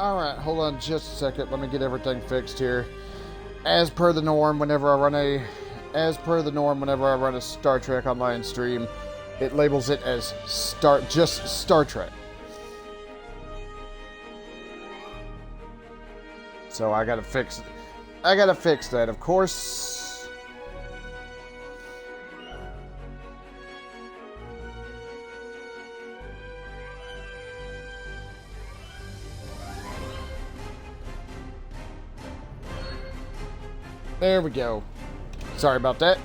Alright, hold on just a second. Let me get everything fixed here. As per the norm, whenever I run a Star Trek online stream, it labels it as just Star Trek. So I gotta fix that, of course. There we go. Sorry about that.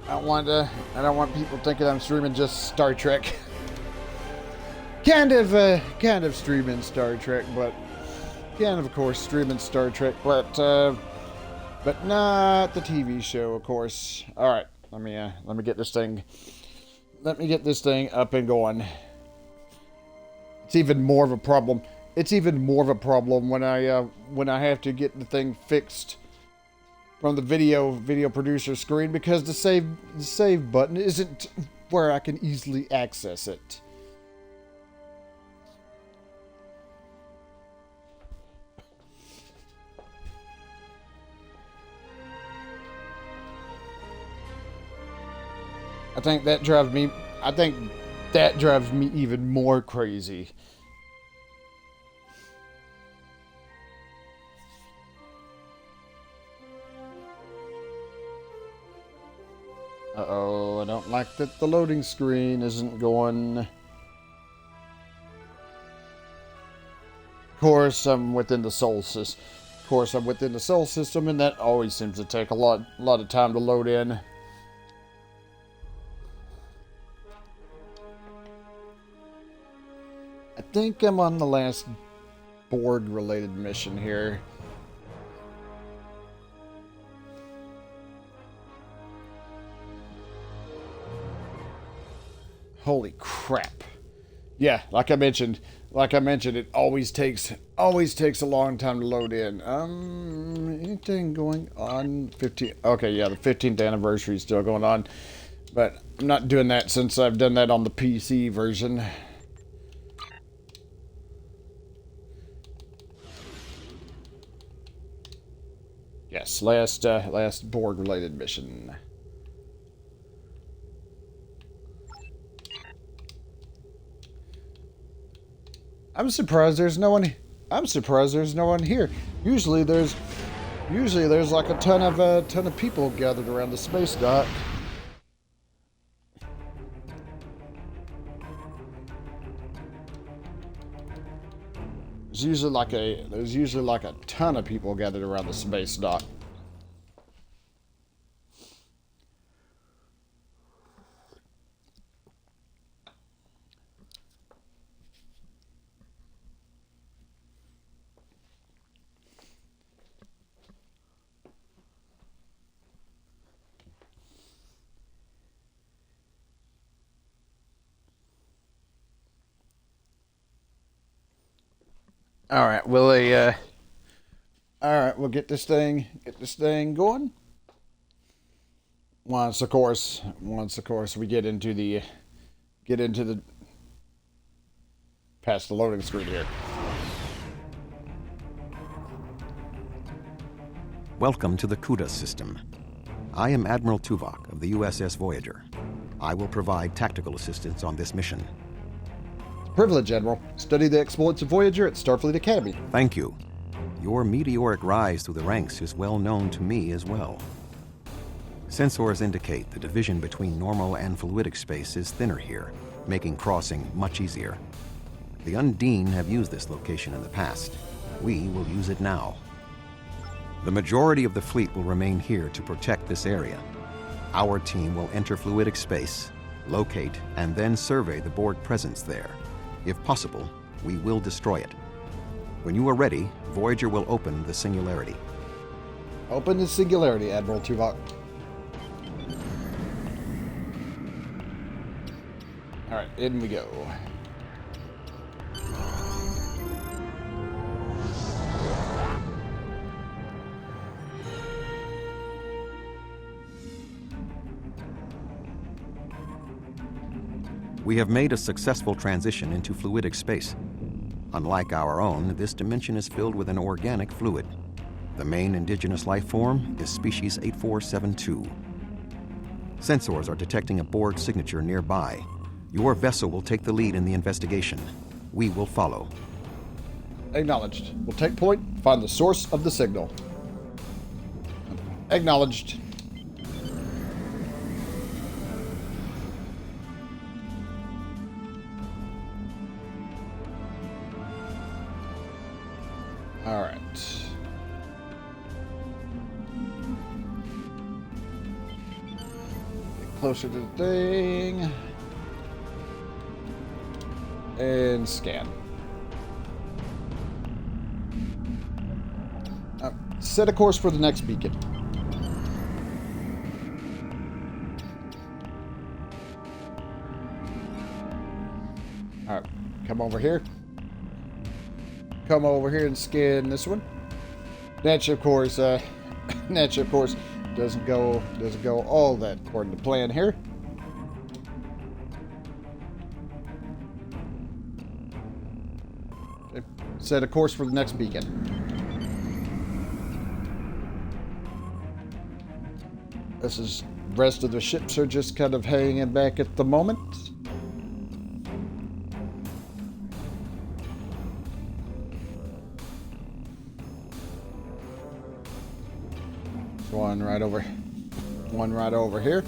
I don't want people thinking I'm streaming just Star Trek. kind of streaming Star Trek, but of course streaming Star Trek, but not the TV show, of course. All right, let me get this thing up and going. It's even more of a problem. When I have to get the thing fixed from the video producer screen, because the save button isn't where I can easily access it. I think that drives me even more crazy. Uh-oh, I don't like that the loading screen isn't going. Of course, I'm within the Sol system. And that always seems to take a lot of time to load in. I think I'm on the last Borg-related mission here. Holy crap. Yeah, like I mentioned, it always takes a long time to load in. Anything going on? Okay, yeah, the 15th anniversary is still going on. But I'm not doing that since I've done that on the PC version. Yes, last Borg-related mission. I'm surprised there's no one here. Usually there's like a ton of people gathered around the space dock. There's usually like a ton of people gathered around the space dock. All right, we'll get this thing going. Once of course we get into the past the loading screen here. Welcome to the CUDA system. I am Admiral Tuvok of the USS Voyager. I will provide tactical assistance on this mission. Privilege, Admiral. Study the exploits of Voyager at Starfleet Academy. Thank you. Your meteoric rise through the ranks is well known to me as well. Sensors indicate the division between normal and fluidic space is thinner here, making crossing much easier. The Undine have used this location in the past. We will use it now. The majority of the fleet will remain here to protect this area. Our team will enter fluidic space, locate, and then survey the Borg presence there. If possible, we will destroy it. When you are ready, Voyager will open the singularity. Open the singularity, Admiral Tuvok. All right, in we go. We have made a successful transition into fluidic space. Unlike our own, this dimension is filled with an organic fluid. The main indigenous life form is species 8472. Sensors are detecting a Borg signature nearby. Your vessel will take the lead in the investigation. We will follow. Acknowledged. We'll take point, find the source of the signal. Acknowledged. All right. Get closer to the thing. And scan. Set a course for the next beacon. All right, come over here. Come over here and scan this one. Naturally, of course, doesn't go all that according to plan here. Okay. Set a course for the next beacon. This is the rest of the ships are just kind of hanging back at the moment. One right over here.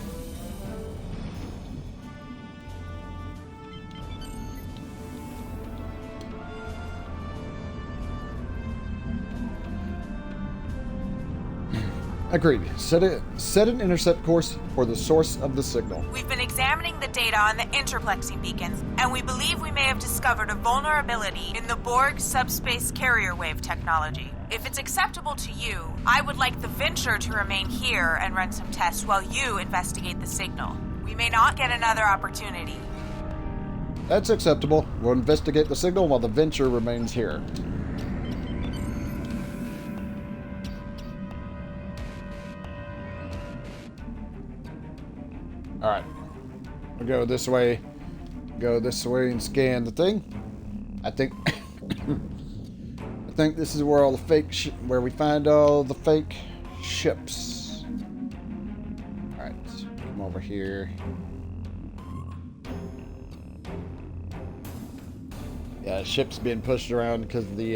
Agreed. Set an intercept course for the source of the signal. We've been examining the data on the interplexing beacons, and we believe we may have discovered a vulnerability in the Borg subspace carrier wave technology. If it's acceptable to you, I would like the Venture to remain here and run some tests while you investigate the signal. We may not get another opportunity. That's acceptable. We'll investigate the signal while the Venture remains here. Alright. We'll go this way. Go this way and scan the thing. I think this is where all the fake where we find all the fake ships. Alright. Come over here. Yeah, ships being pushed around because of the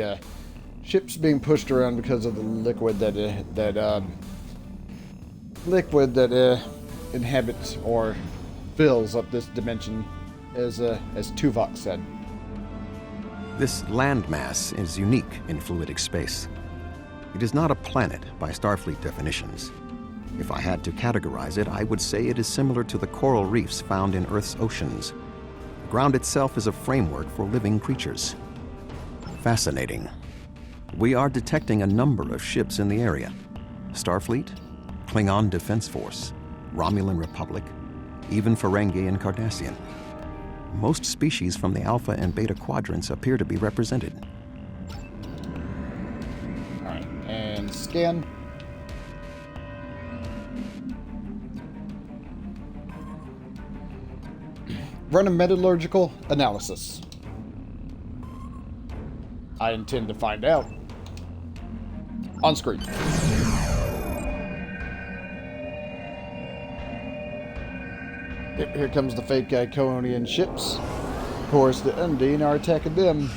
liquid that inhabits or fills up this dimension, as Tuvok said. This landmass is unique in fluidic space. It is not a planet by Starfleet definitions. If I had to categorize it, I would say it is similar to the coral reefs found in Earth's oceans. The ground itself is a framework for living creatures. Fascinating. We are detecting a number of ships in the area. Starfleet, Klingon Defense Force, Romulan Republic, even Ferengi and Cardassian. Most species from the Alpha and Beta quadrants appear to be represented. Alright, and scan. Run a metallurgical analysis. I intend to find out. On screen. Here comes the fake Iconian ships. Of course, the Undine are attacking them.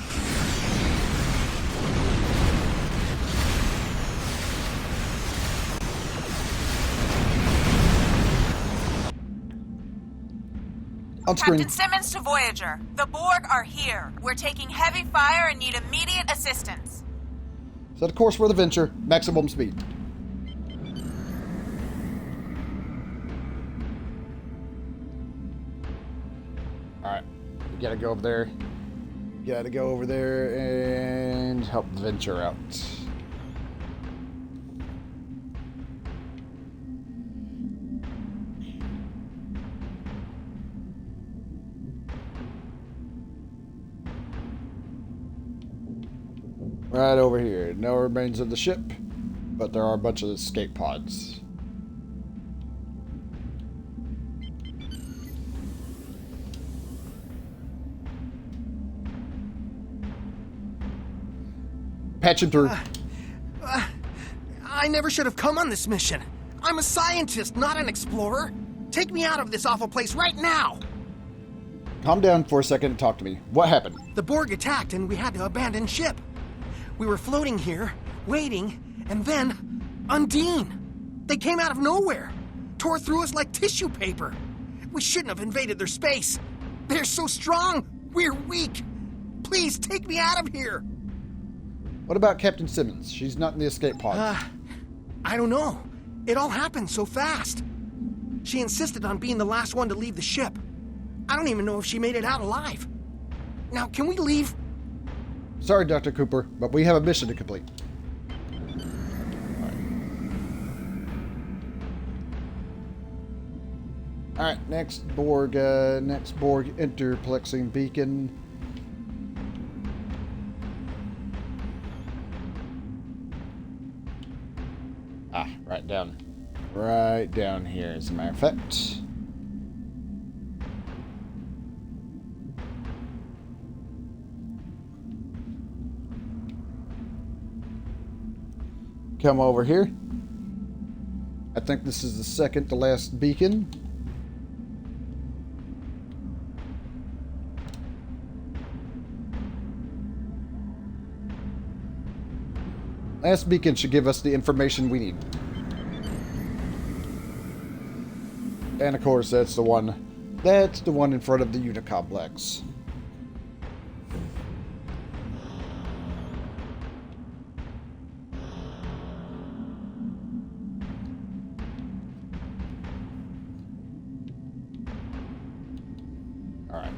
On screen. Captain Simmons to Voyager. The Borg are here. We're taking heavy fire and need immediate assistance. Set a course for the Venture. Maximum speed. Alright. We gotta go over there. Gotta go over there and help the Venture out. Right over here. No remains of the ship, but there are a bunch of escape pods. patch him through. I never should have come on this mission. I'm a scientist, not an explorer. Take me out of this awful place right now. Calm down for a second and talk to me. What happened? The Borg attacked and we had to abandon ship. We were floating here, waiting, and then Undine. They came out of nowhere, tore through us like tissue paper. We shouldn't have invaded their space. They're so strong, we're weak. Please take me out of here. What about Captain Simmons? She's not in the escape pod. I don't know. It all happened so fast. She insisted on being the last one to leave the ship. I don't even know if she made it out alive. Now, can we leave? Sorry, Dr. Cooper, but we have a mission to complete. Alright, next Borg interplexing beacon. Right down here, as a matter of fact. Come over here. I think this is the second to last beacon. Last beacon should give us the information we need. And of course, that's the one. That's the one in front of the unit complex. All right,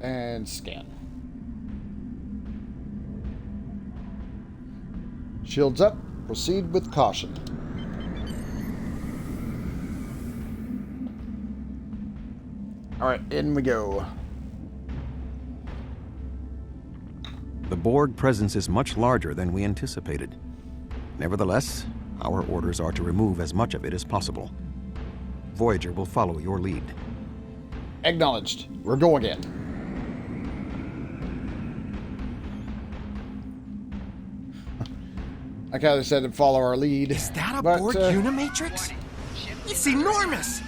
and scan. Shields up. Proceed with caution. Alright, in we go. The Borg presence is much larger than we anticipated. Nevertheless, our orders are to remove as much of it as possible. Voyager will follow your lead. Acknowledged. We're going in. I kind of said to follow our lead. Is that a Borg Unimatrix? It's enormous!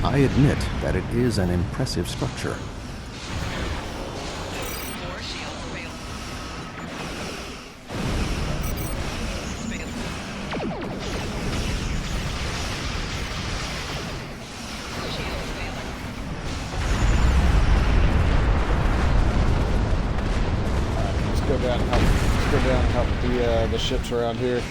I admit that it is an impressive structure. Let's go down and help the ships around here.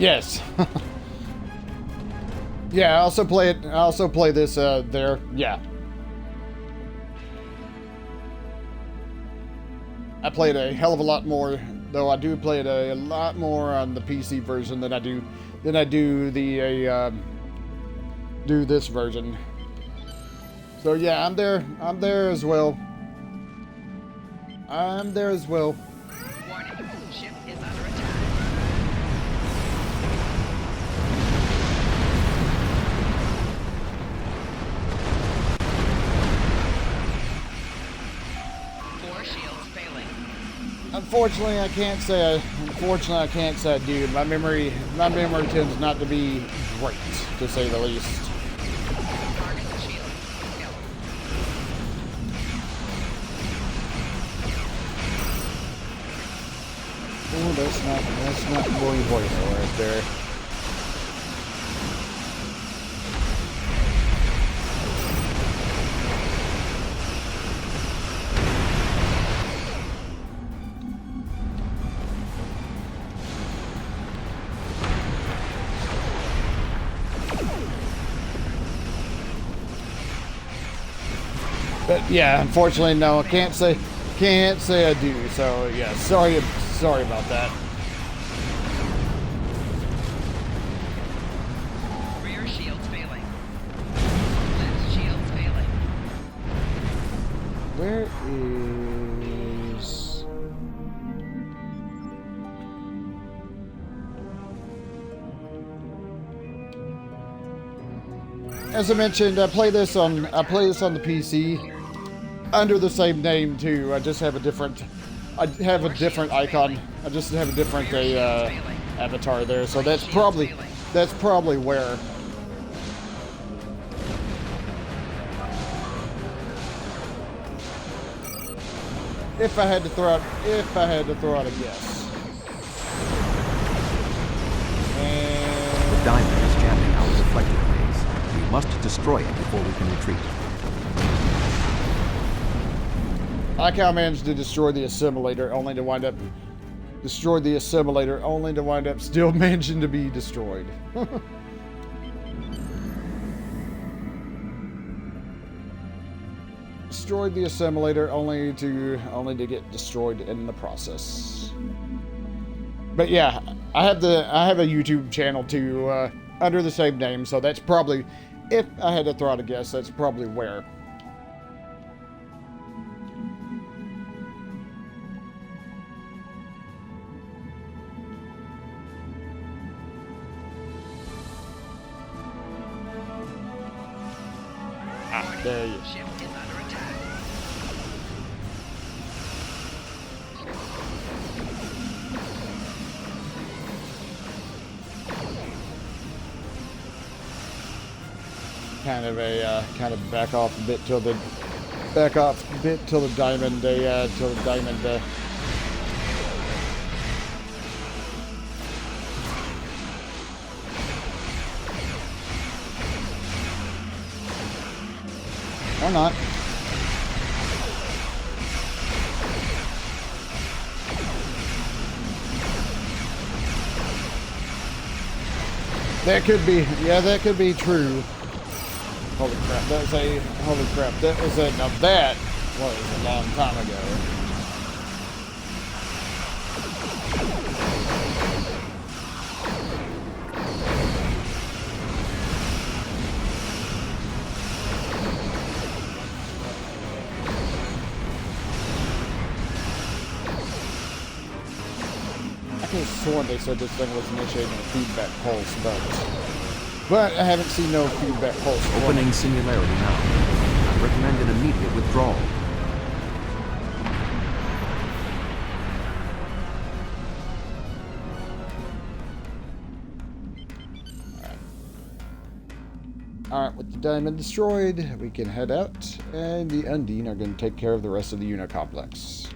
Yes. Yeah, I also play it. I also play this there. Yeah. I played a hell of a lot more, though I do play it a lot more on the PC version than I do the do this version. So yeah, I'm there. I'm there as well. I'm there as well. Warning, ship is under attack. Unfortunately, I can't say I do. My memory tends not to be great, to say the least. Oh, that's not bueno right there. But yeah, unfortunately, no, I can't say I do. So yeah, sorry about that. Rear shields failing. where is... As I mentioned, I play this on the PC under the same name too. I just have a different icon. I just have a different avatar there. So that's probably where. If I had to throw out a guess. And The diamond is jamming our reflector rays. We must destroy it before we can retreat. I like how I managed to destroy the assimilator, only to wind up still managing to be destroyed. Destroyed the assimilator, only to get destroyed in the process. But yeah, I have a YouTube channel too, under the same name, so that's probably, if I had to throw out a guess, that's probably where. There you go. Ship is under attack. Kind of back off a bit till the diamond or not. That could be, yeah, that could be true. Holy crap, now that was a long time ago. I could have sworn they said this thing was initiating a feedback pulse, but I haven't seen no feedback pulse. Opening singularity now. I recommend an immediate withdrawal. Alright, with the diamond destroyed, we can head out, and the Undine are going to take care of the rest of the unit complex.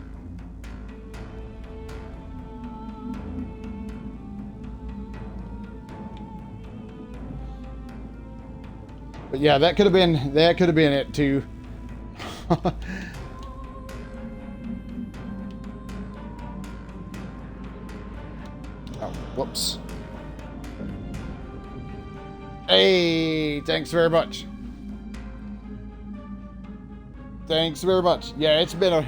But yeah, that could have been it too. Oh, whoops. Hey, thanks very much. Thanks very much. Yeah, it's been a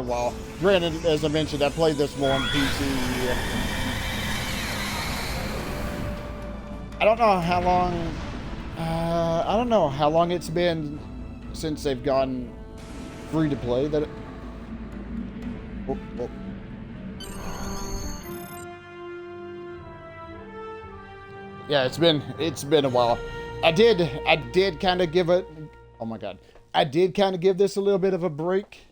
while. Granted, as I mentioned, I played this more on PC. I don't know how long. I don't know how long it's been since they've gone free to play. That. Oh, oh. Yeah, it's been a while. I did kind of give it. Oh my god, I did kind of give this a little bit of a break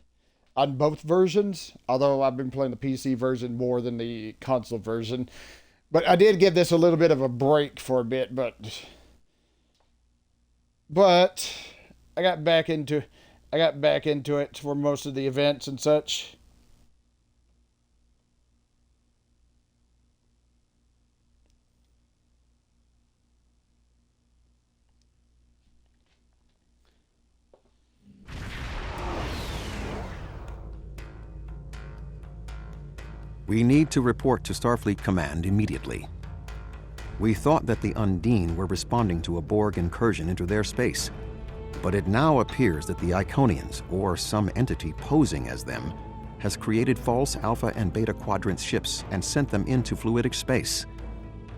on both versions. Although I've been playing the PC version more than the console version, but I did give this a little bit of a break for a bit. But I got back into it for most of the events and such. We need to report to Starfleet Command immediately. We thought that the Undine were responding to a Borg incursion into their space, but it now appears that the Iconians, or some entity posing as them, has created false Alpha and Beta Quadrant ships and sent them into fluidic space.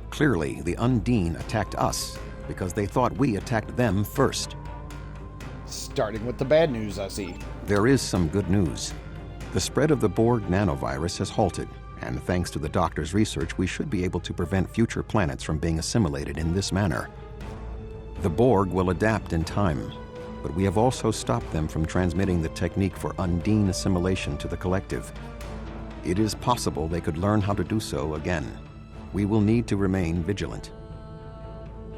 Clearly, the Undine attacked us because they thought we attacked them first. Starting with the bad news, I see. There is some good news. The spread of the Borg nanovirus has halted, and thanks to the doctor's research, we should be able to prevent future planets from being assimilated in this manner. The Borg will adapt in time, but we have also stopped them from transmitting the technique for undine assimilation to the collective. It is possible they could learn how to do so again. We will need to remain vigilant.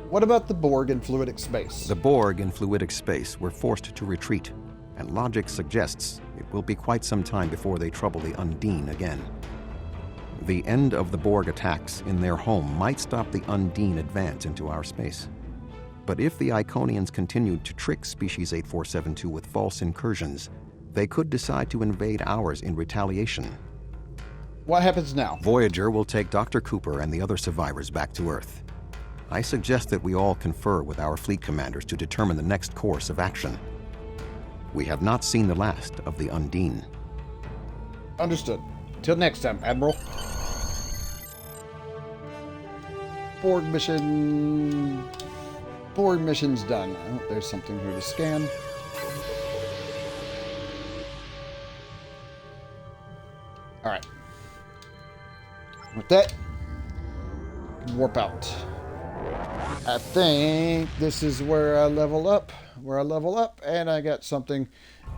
What about the Borg in fluidic space? The Borg in fluidic space were forced to retreat, and logic suggests it will be quite some time before they trouble the Undine again. The end of the Borg attacks in their home might stop the Undine advance into our space. But if the Iconians continued to trick Species 8472 with false incursions, they could decide to invade ours in retaliation. What happens now? Voyager will take Dr. Cooper and the other survivors back to Earth. I suggest that we all confer with our fleet commanders to determine the next course of action. We have not seen the last of the Undine. Understood. Till next time, Admiral. Borg mission... Borg mission's done. Oh, there's something here to scan. Alright. With that, warp out. I think this is where I level up. And I got something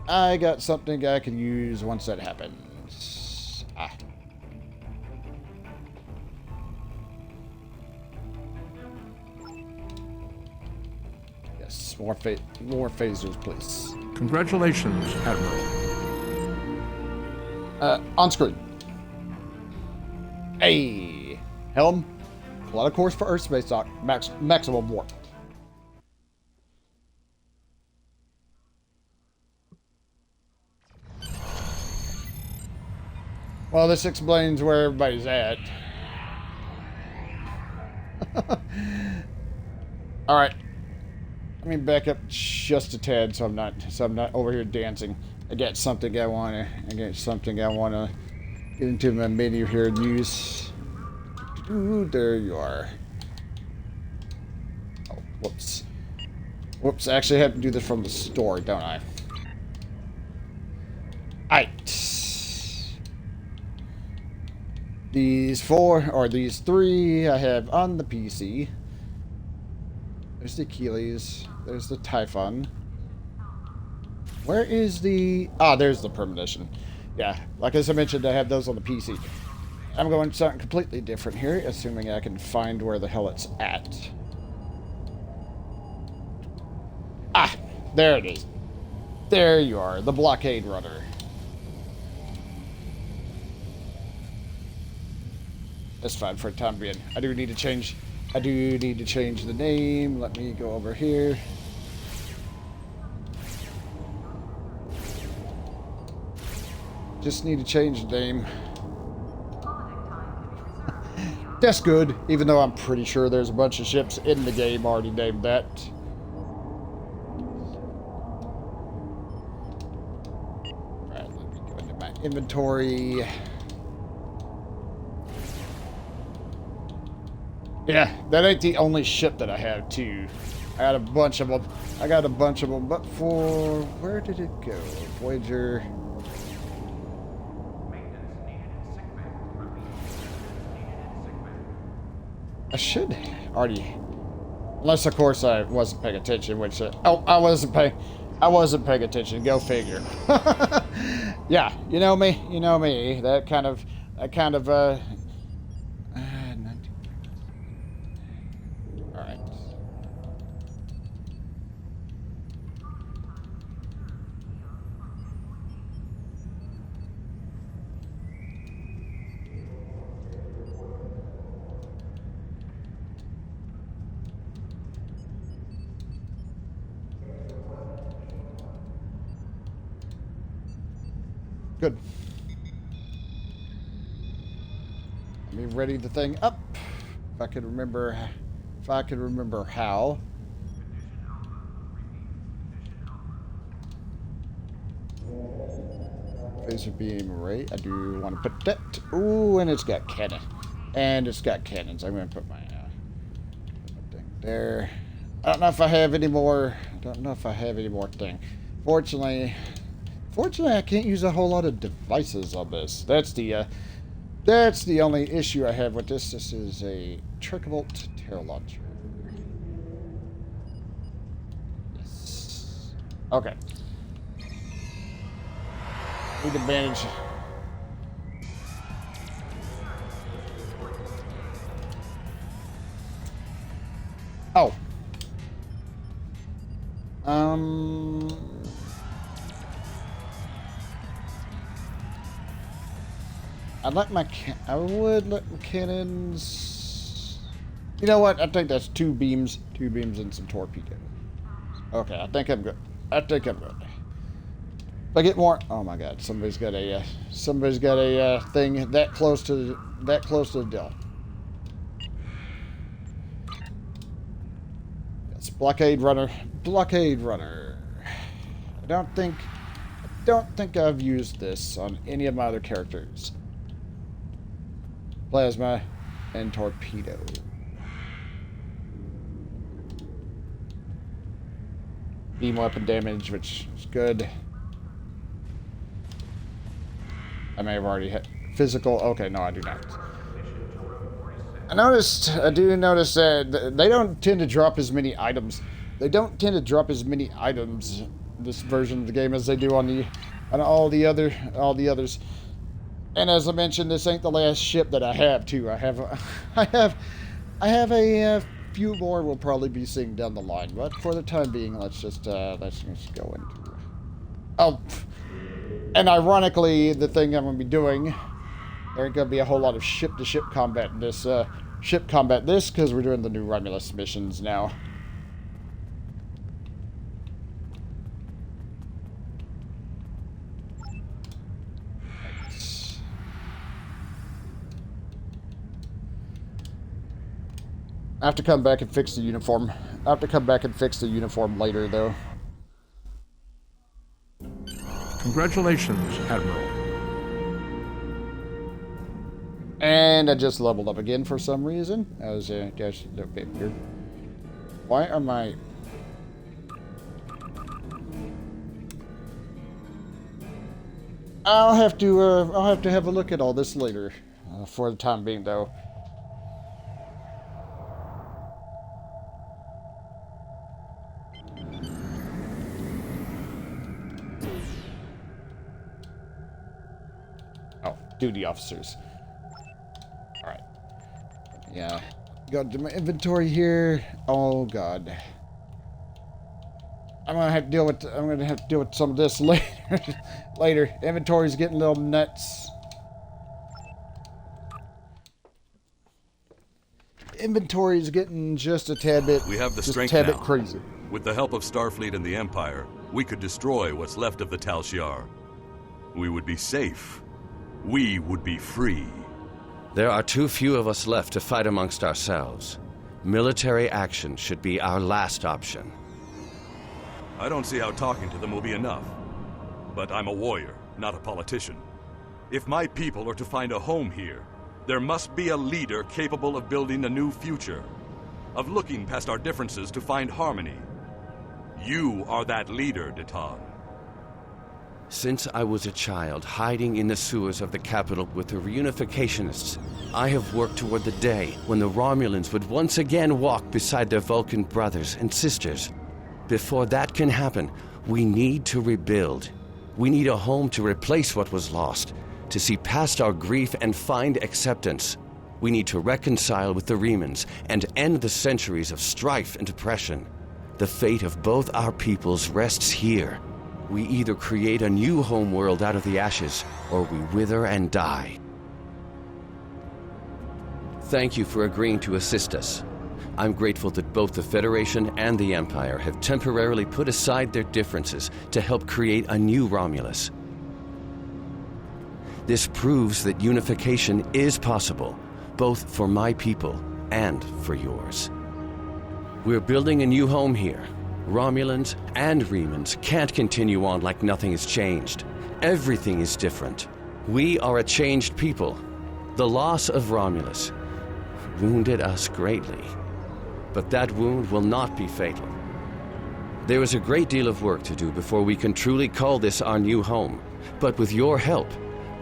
I can use once that happens. Yes, more phasers, please. Congratulations, Admiral. On screen. Hey, helm. Plot a course for Earth space dock. Maximum warp. Well, this explains where everybody's at. All right. Let me back up just a tad, so I'm not over here dancing. I got something I wanna get into my menu here and use. Ooh, there you are. Oh, whoops. Whoops, I actually have to do this from the store, don't I? Alright. These 4, or these 3, I have on the PC. There's the Achilles. There's the Typhon. Where is the... Ah, there's the Premonition. Yeah, like as I mentioned, I have those on the PC. I'm going something completely different here, assuming I can find where the hell it's at. Ah, there it is. There you are, the blockade runner. That's fine for the time being. I do need to change the name. Let me go over here. Just need to change the name. That's good, even though I'm pretty sure there's a bunch of ships in the game already named that. Alright, let me go into my inventory. Yeah, that ain't the only ship that I have, too. I got a bunch of them. But for... Where did it go? Voyager... I should already, unless of course I wasn't paying attention, which I wasn't paying attention. Go figure. Yeah, you know me. That kind of all right. Good. Let me ready the thing up. If I could remember how. Phaser beam array. I do want to put that. Ooh, and it's got cannon. And it's got cannons. I'm going to put my thing there. I don't know if I have any more Don't know if I have any more thing. Fortunately, I can't use a whole lot of devices on this. That's the only issue I have with this. This is a Trickbolt Terra Launcher. Yes. Okay. Need advantage. Oh. I would let my cannons. You know what? I think that's two beams and some torpedoes. Okay, I think I'm good. If I get more, oh my God! Somebody's got a thing that close to the Dell. It's blockade runner. I don't think I've used this on any of my other characters. Plasma and torpedo. Beam weapon damage, which is good. I may have already hit physical. Okay, no, I do not. I do notice that they don't tend to drop as many items. They don't tend to drop as many items this version of the game as they do on all the others. And as I mentioned, this ain't the last ship that I have too. I have a few more we'll probably be seeing down the line. But for the time being, let's just go into. Oh, and ironically, the thing I'm going to be doing, there ain't going to be a whole lot of ship-to-ship combat in this because we're doing the new Romulus missions now. I have to come back and fix the uniform. Later, though. Congratulations, Admiral. And I just leveled up again for some reason. That was just a little bit weird. Why am I... I'll have to have a look at all this later. For the time being, though. Duty officers. Alright. Yeah. Go to my inventory here. Oh God. I'm gonna have to deal with some of this later. Inventory's getting a little nuts. Inventory's getting just a tad bit. We have the strength now. now. Crazy. With the help of Starfleet and the Empire, we could destroy what's left of the Tal Shiar. We would be safe. We would be free. There are too few of us left to fight amongst ourselves. Military action should be our last option. I don't see how talking to them will be enough. But I'm a warrior, not a politician. If my people are to find a home here, there must be a leader capable of building a new future, of looking past our differences to find harmony. You are that leader, Detan. Since I was a child, hiding in the sewers of the capital with the reunificationists, I have worked toward the day when the Romulans would once again walk beside their Vulcan brothers and sisters. Before that can happen, we need to rebuild. We need a home to replace what was lost, to see past our grief and find acceptance. We need to reconcile with the Remans and end the centuries of strife and oppression. The fate of both our peoples rests here. We either create a new homeworld out of the ashes, or we wither and die. Thank you for agreeing to assist us. I'm grateful that both the Federation and the Empire have temporarily put aside their differences to help create a new Romulus. This proves that unification is possible, both for my people and for yours. We're building a new home here. Romulans and Remans can't continue on like nothing has changed. Everything is different. We are a changed people. The loss of Romulus wounded us greatly. But that wound will not be fatal. There is a great deal of work to do before we can truly call this our new home. But with your help,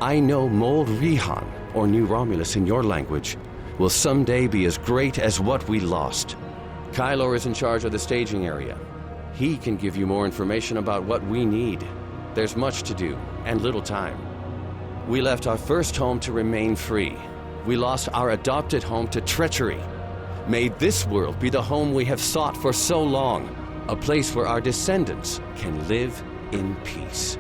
I know Mold Rihan, or New Romulus in your language, will someday be as great as what we lost. Kylor is in charge of the staging area. He can give you more information about what we need. There's much to do, and little time. We left our first home to remain free. We lost our adopted home to treachery. May this world be the home we have sought for so long, a place where our descendants can live in peace.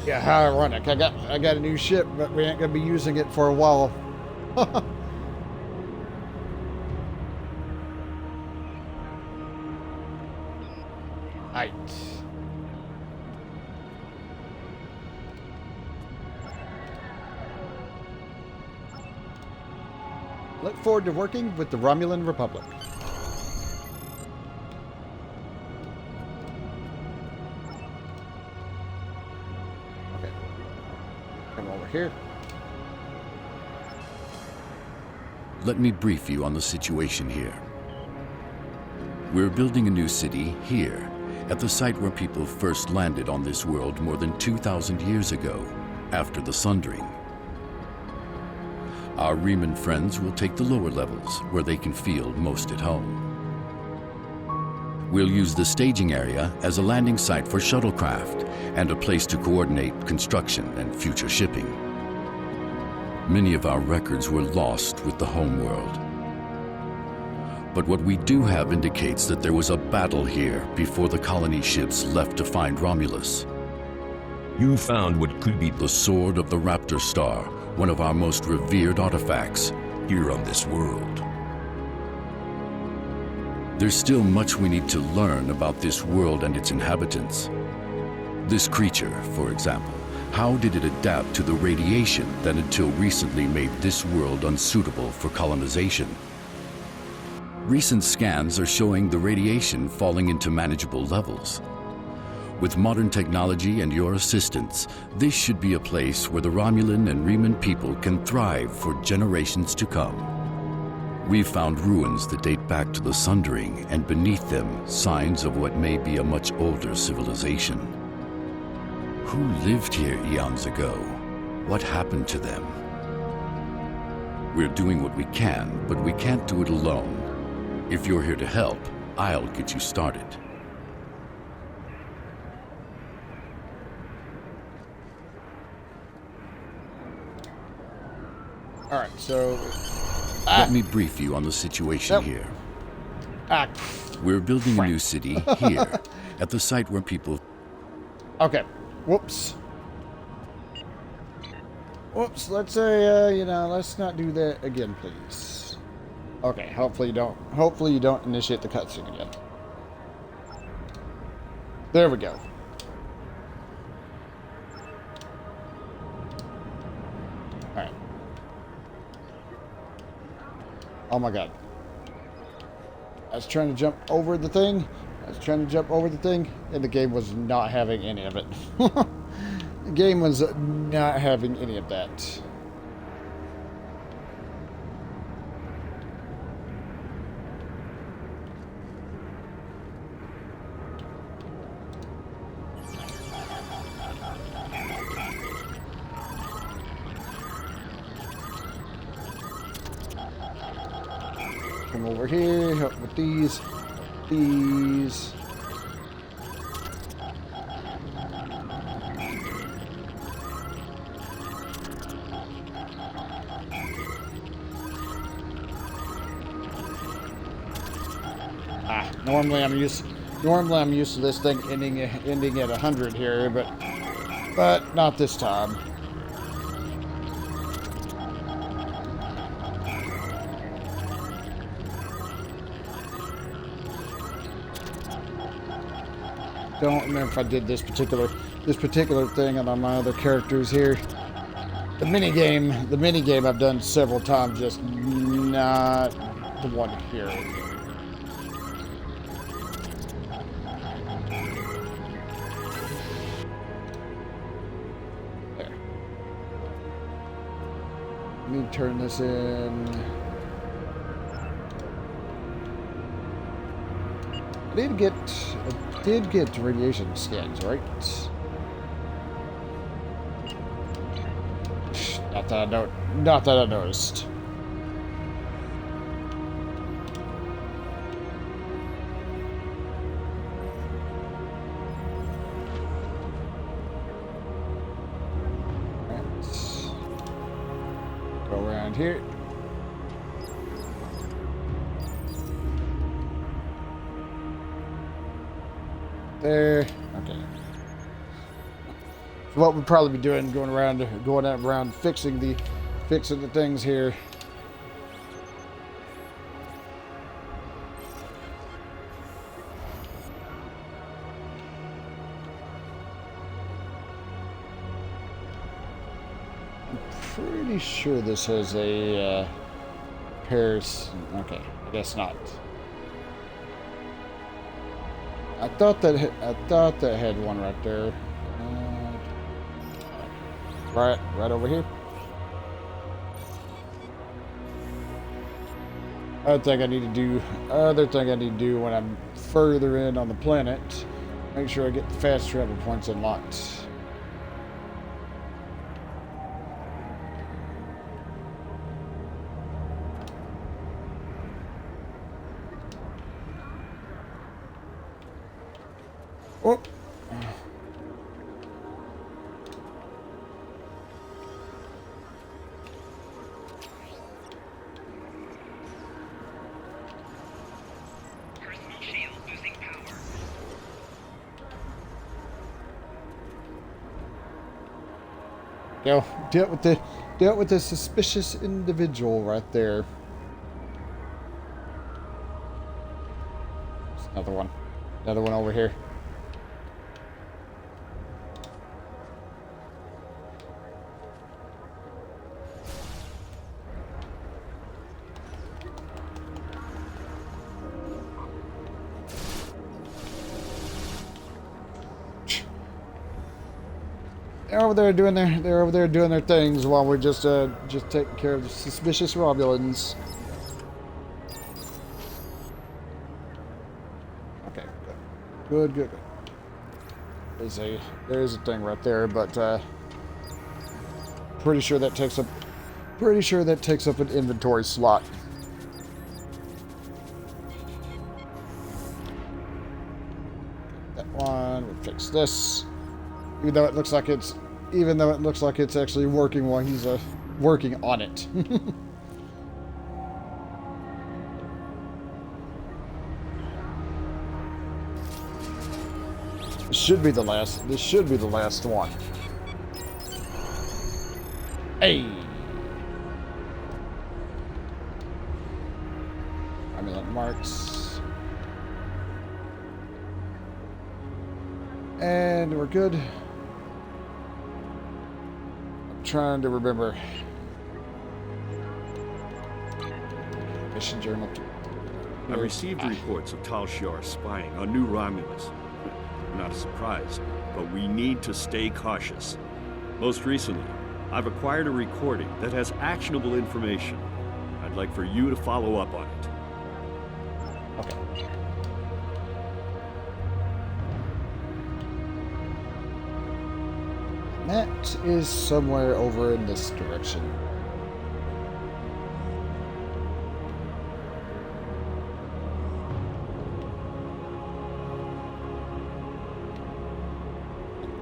Yeah, how ironic. I got a new ship, but we ain't gonna be using it for a while. Right. Look forward to working with the Romulan Republic. Okay. Come over here. Let me brief you on the situation here. We're building a new city here, at the site where people first landed on this world more than 2,000 years ago, after the Sundering. Our Riemann friends will take the lower levels, where they can feel most at home. We'll use the staging area as a landing site for shuttlecraft and a place to coordinate construction and future shipping. Many of our records were lost with the homeworld. But what we do have indicates that there was a battle here before the colony ships left to find Romulus. You found what could be The Sword of the Raptor Star, one of our most revered artifacts. here on this world. There's still much we need to learn about this world and its inhabitants. This creature, for example, how did it adapt to the radiation that until recently made this world unsuitable for colonization? Recent scans are showing the radiation falling into manageable levels. With modern technology and your assistance, this should be a place where the Romulan and Riemann people can thrive for generations to come. We've found ruins that date back to the Sundering, and beneath them, signs of what may be a much older civilization. Who lived here eons ago? What happened to them? We're doing what we can, but we can't do it alone. If you're here to help, I'll get you started. All right, so Let me brief you on the situation Nope. here. ah, We're building a new city here, at the site where people... okay. Whoops. Whoops. Let's say let's not do that again, please. Okay. Hopefully you don't initiate the cutscene again. There we go. All right. Oh my god. I was trying to jump over the thing. And the game was not having any of it. The game was not having any of that. Come over here, help with these. Normally I'm used to this thing ending at 100 here, but not this time. Don't remember if I did this particular thing on my other characters here. The minigame I've done several times, just not the one here. There. Let me turn this in. I did get radiation scans, right? Not that I noticed. Right. Go around here. There. Okay. So what we'd probably be doing, going around fixing the things here. I'm pretty sure this has a Paris. Okay, I guess not. I thought that had one right there. Right over here. Other thing I need to do when I'm further in on the planet, make sure I get the fast travel points unlocked. Oh. Personal shield losing power. Go. Dealt with the suspicious individual right there. There's another one. Another one over here. They're over there doing their things while we're just taking care of the suspicious Romulans. Okay, good. There's a thing right there, but pretty sure that takes up an inventory slot. That one. We'll fix this. Even though it looks like it's actually working while he's working on it. This should be the last one. Hey. Amulet marks. And we're good. Trying to remember. Mission journal. I received reports of Tal Shiar spying on New Romulus. Not a surprise, but we need to stay cautious. Most recently, I've acquired a recording that has actionable information. I'd like for you to follow up on it. Okay. That is somewhere over in this direction.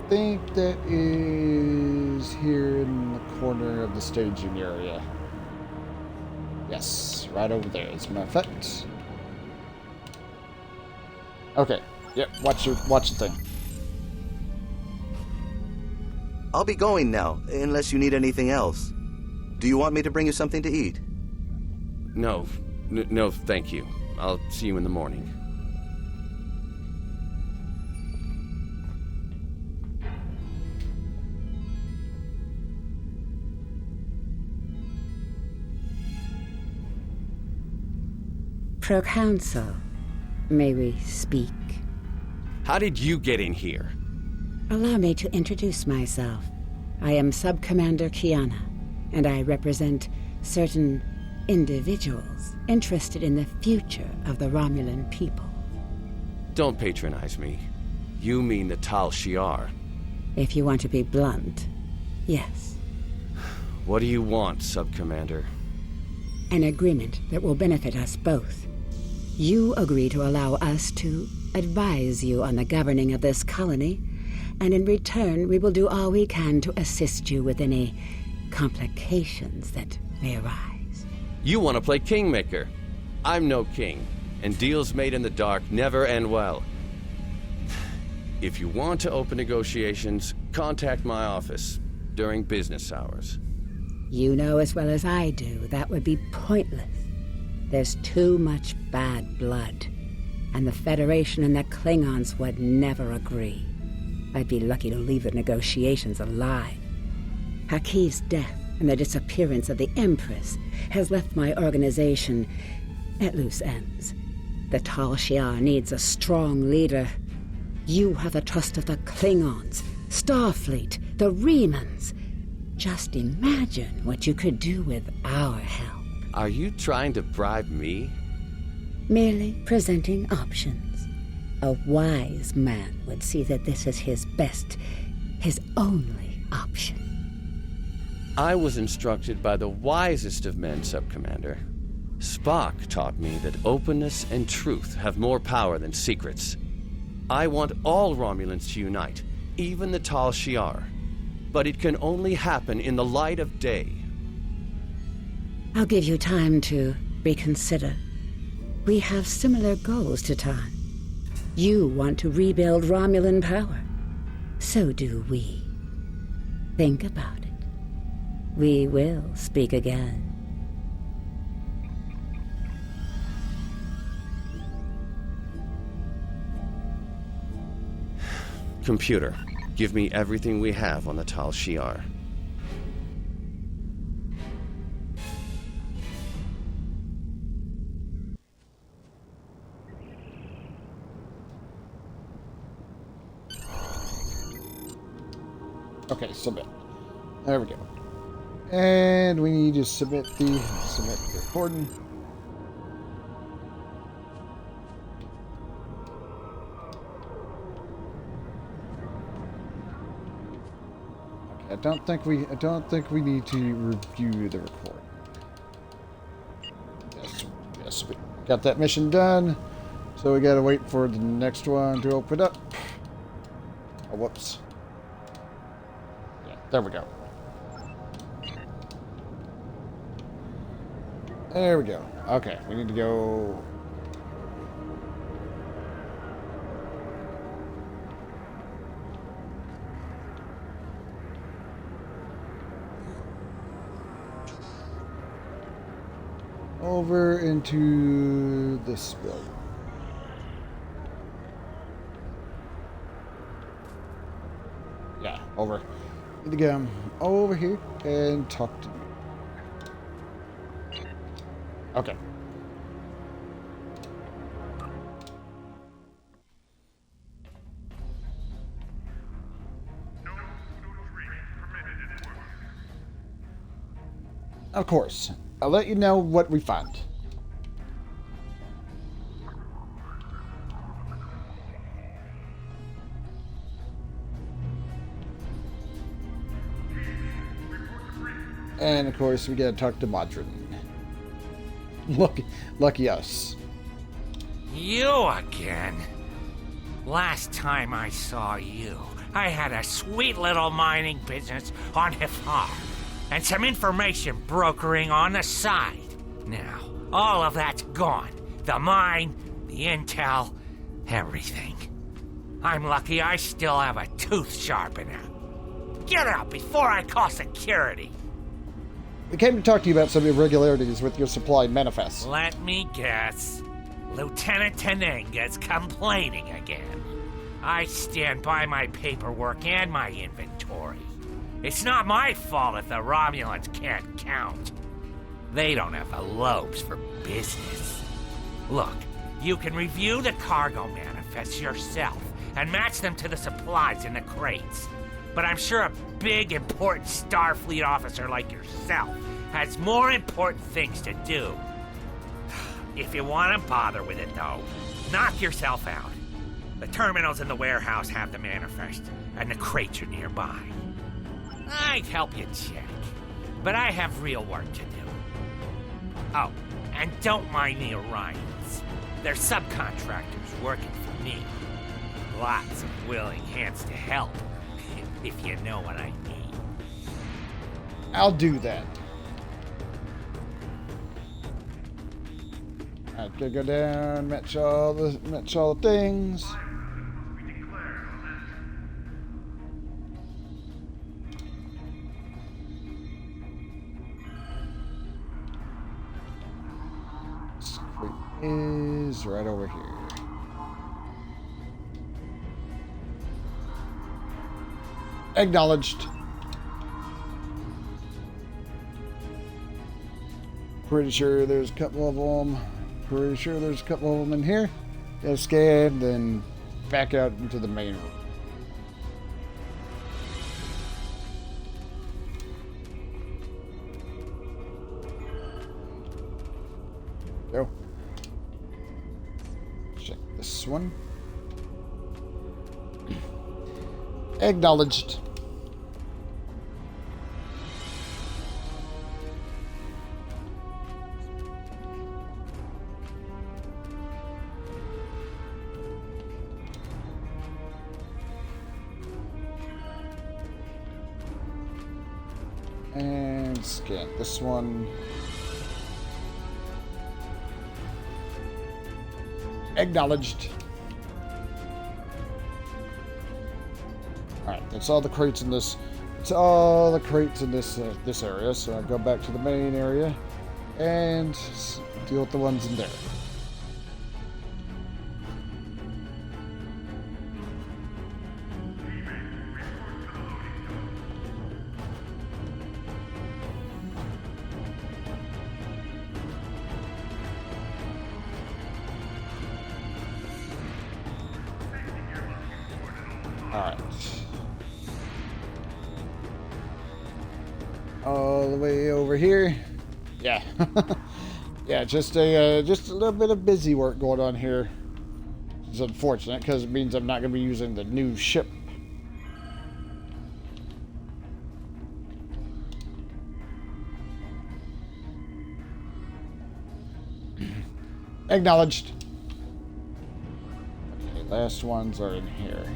I think that is here in the corner of the staging area. Yes, right over there, as a matter of fact. Okay, yep, watch the thing. I'll be going now, unless you need anything else. Do you want me to bring you something to eat? No, thank you. I'll see you in the morning. Proconsul, may we speak? How did you get in here? Allow me to introduce myself. I am Sub-Commander Kiana, and I represent certain individuals interested in the future of the Romulan people. Don't patronize me. You mean the Tal Shiar. If you want to be blunt, yes. What do you want, Sub-Commander? An agreement that will benefit us both. You agree to allow us to advise you on the governing of this colony, and in return we will do all we can to assist you with any complications that may arise. You want to play Kingmaker. I'm no king, and deals made in the dark never end well. If you want to open negotiations, contact my office during business hours. You know as well as I do that would be pointless. There's too much bad blood, and the Federation and the Klingons would never agree. I'd be lucky to leave the negotiations alive. Haki's death and the disappearance of the Empress has left my organization at loose ends. The Tal Shiar needs a strong leader. You have the trust of the Klingons, Starfleet, the Remans. Just imagine what you could do with our help. Are you trying to bribe me? Merely presenting options. A wise man would see that this is his best, his only option. I was instructed by the wisest of men, Sub-Commander. Spock taught me that openness and truth have more power than secrets. I want all Romulans to unite, even the Tal Shiar. But it can only happen in the light of day. I'll give you time to reconsider. We have similar goals to Tan. You want to rebuild Romulan power. So do we. Think about it. We will speak again. Computer, give me everything we have on the Tal Shiar. Okay, submit. There we go. And we need to submit the recording. Okay, I don't think we need to review the recording. Yes, we got that mission done. So we gotta wait for the next one to open up. Oh, whoops. Yeah, there we go. There we go. Okay, we need to go... over into this building. Yeah, over. Need to go over here and talk to you. Okay. Of course. I'll let you know what we find. And of course, we gotta talk to Modron. Lucky us. You again? Last time I saw you, I had a sweet little mining business on Hifar, and some information brokering on the side. Now, all of that's gone. The mine, the intel, everything. I'm lucky I still have a tooth sharpener. Get out before I call security. We came to talk to you about some irregularities with your supply manifest. Let me guess. Lieutenant Tenenga's complaining again. I stand by my paperwork and my inventory. It's not my fault if the Romulans can't count. They don't have the lobes for business. Look, you can review the cargo manifests yourself and match them to the supplies in the crates. But I'm sure a big, important Starfleet officer like yourself has more important things to do. If you want to bother with it, though, knock yourself out. The terminals in the warehouse have the manifest, and the crates are nearby. I'd help you check, but I have real work to do. Oh, and don't mind the Orions. They're subcontractors working for me. Lots of willing hands to help, if you know what I mean. I'll do that. I have to go down, match all the things. Is right over here. Acknowledged. Pretty sure there's a couple of them. Pretty sure there's a couple of them in here. Get a scan, then back out into the main room. Go. Check this one. Acknowledged. And scan this one. Acknowledged. Alright, that's all the crates in this. It's all the crates in this this area. So I go back to the main area and deal with the ones in there. Alright. All the way over here. Yeah. Yeah, just a little bit of busy work going on here. It's unfortunate because it means I'm not going to be using the new ship. Acknowledged. Okay, last ones are in here.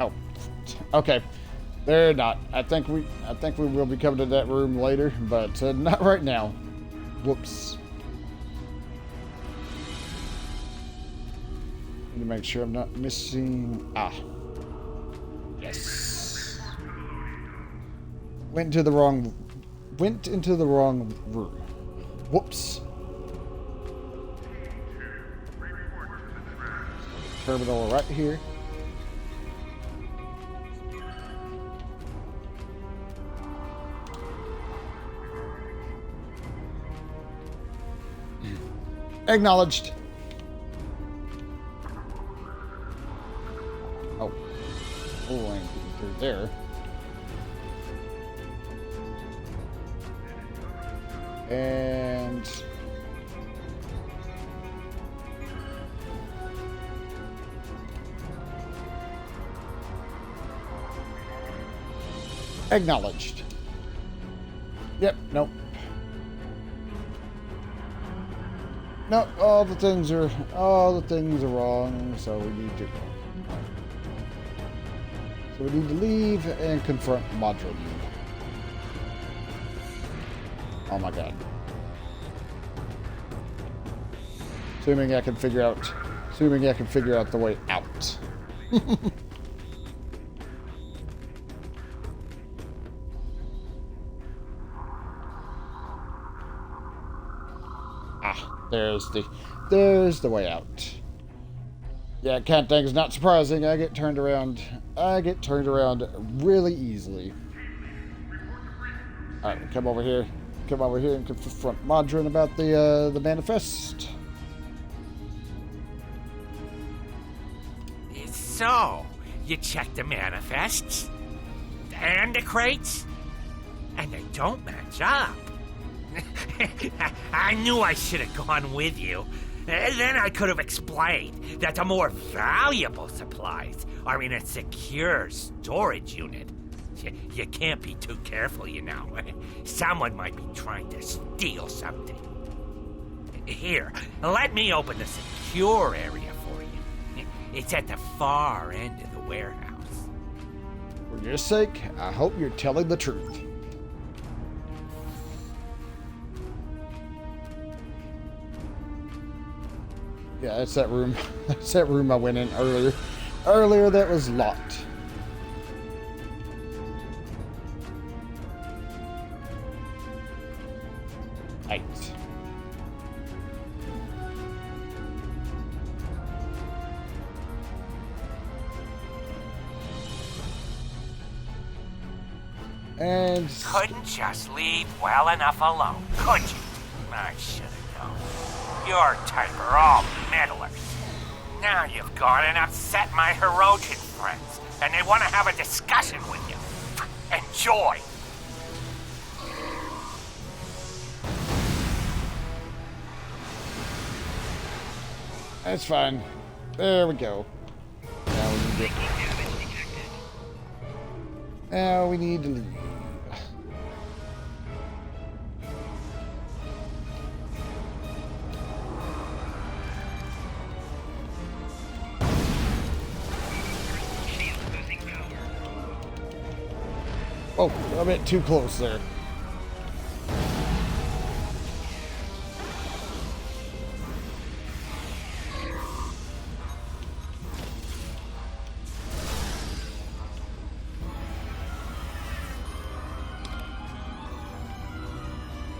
Oh, okay. They're not. I think we will be coming to that room later, but not right now. Whoops. Need to make sure I'm not missing. Ah. Yes. Went into the wrong room. Whoops. Terminal right here. Acknowledged. Oh. Oh, I ain't getting through there. And acknowledged. Yep, nope. No, all the things are wrong, so we need to leave and confront Modron. Oh my god. Assuming I can figure out the way out. There's the way out. Yeah, cat thing is not surprising. I get turned around really easily. Alright, come over here and confront Modron about the manifest. So, you check the manifests and the crates, and they don't match up. I knew I should have gone with you. Then I could have explained that the more valuable supplies are in a secure storage unit. You can't be too careful, you know. Someone might be trying to steal something. Here, let me open the secure area for you. It's at the far end of the warehouse. For your sake, I hope you're telling the truth. Yeah, that's that room. That's that room I went in earlier. Earlier that was locked. Right. And couldn't just leave well enough alone, could you? I should have known. Your type are all meddlers. Now you've gone and upset my Hirogen friends, and they want to have a discussion with you. Enjoy! That's fine. There we go. Now we need to leave. Oh, a bit too close there.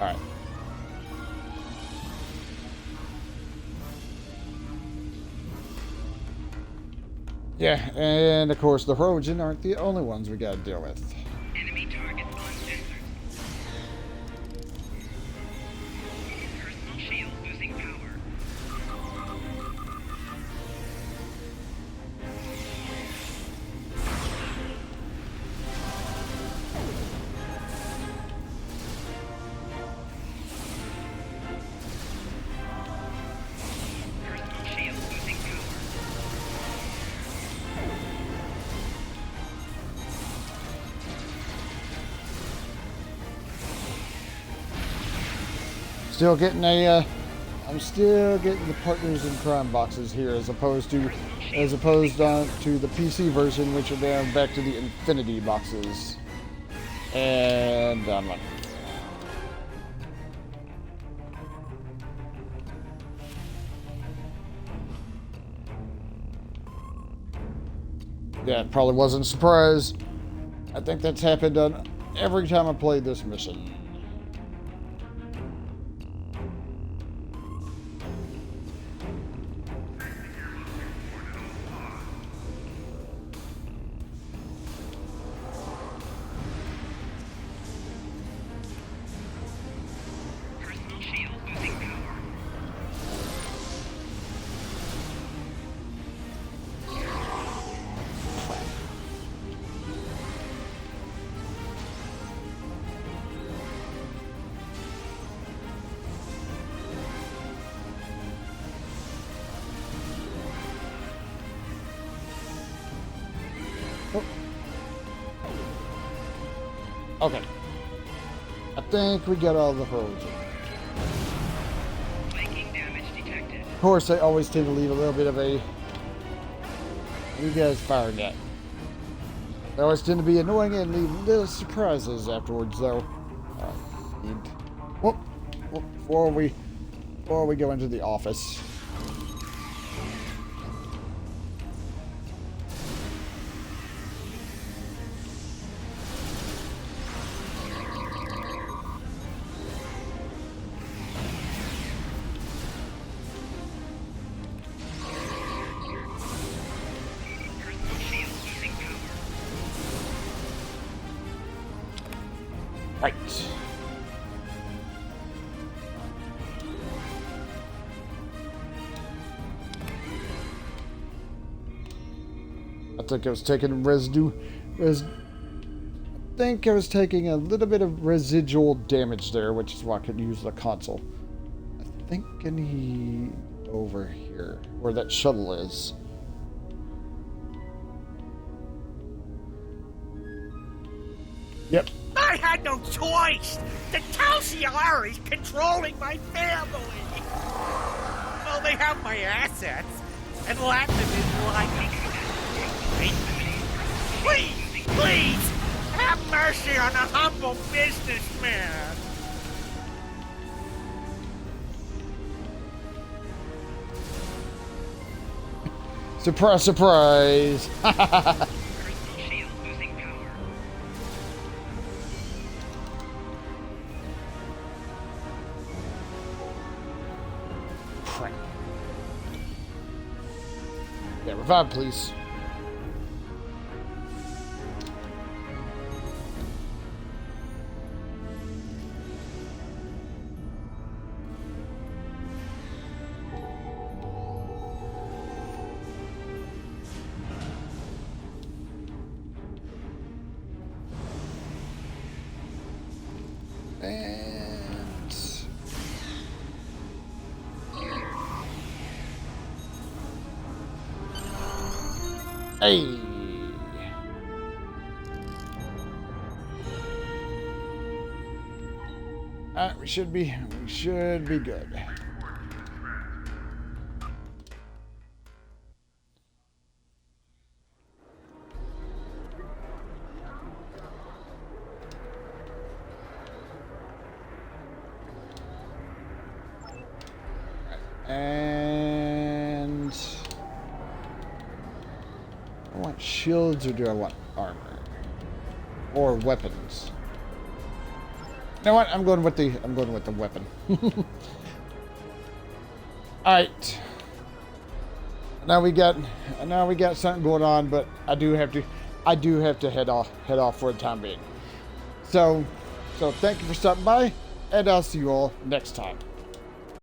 All right. Yeah, and of course the Hirogen aren't the only ones we gotta deal with. Enemy targets on sensors. Personal shield losing power. Personal shield losing power. Still getting a, I'm still getting the partners in crime boxes here, as opposed to the PC version, which are down back to the Infinity boxes. And I'm like, yeah, it probably wasn't a surprise. I think that's happened on every time I played this mission. Personal shield losing power. Okay. I think we got all the Hirogen. Flanking damage detected. Of course, I always tend to leave a little bit of a... What are you guys firing at? They always tend to be annoying and leave little surprises afterwards, though. Whoop. Before we go into the office. Personal shield losing power. Right. I think I was taking residue. I think I was taking a little bit of residual damage there, which is why I could use the console. I think I need over here, where that shuttle is. Yep. I had no choice. The Tal'Siar is controlling my family. Well, they have my assets and lack them in like. Please, please, have mercy on a humble businessman. Surprise, surprise. Personal shield losing power. Crap. Yeah, revive, please. And hey, we should be good. And I want shields, or do I want armor or weapons? You know what? I'm going with the weapon. All right. Now we got something going on, but I do have to head off for the time being. So thank you for stopping by, and I'll see you all next time.